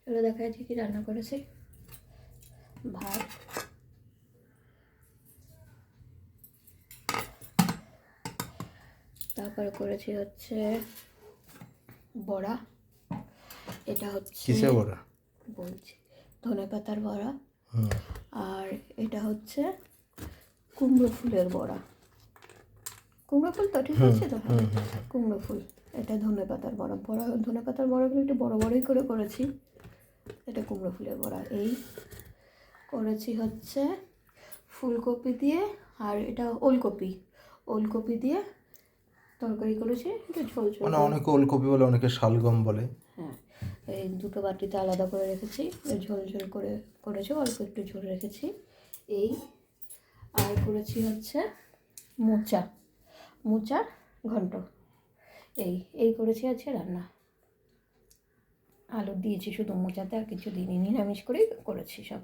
চলো দেখাই কি রান্না করেছি। ভাত, তারপরে করেছি হচ্ছে বড়া। এটা হচ্ছে কিসের বড়া? বলছি ধনেপাতার বড়া। আর এটা হচ্ছে কুমড়ো ফুলের বড়া। কুমড়ো ফুল তো ঠিক আছে তো? হ্যাঁ, কুমড়ো ফুল। এটা ধনেপাতার বড়া। ধনেপাতার বড়াগুলো একটু বড় বড়ই করে করেছি। এটা কুমড়ো ফুলের বড়া। এই করেছি হচ্ছে ফুলকপি দিয়ে, আর এটা ওলকপি দিয়ে তরকারি করেছি, একটু ঝোল ঝোল। মানে অনেকে ওলকপি বলে, অনেকে শালগম বলে। হ্যাঁ, এই দুটো বাটিতে আলাদা করে রেখেছি, ঝোল ঝোল করে করেছি, অল্প একটু ঝোল রেখেছি। এই আর করেছি হচ্ছে মোচা ঘন্ট। এই করেছি আজকে রান্না। আলু দিয়েছি শুধু মোচাতে, আর কিছু দিইনি, নিরামিষ করেই করেছি সব।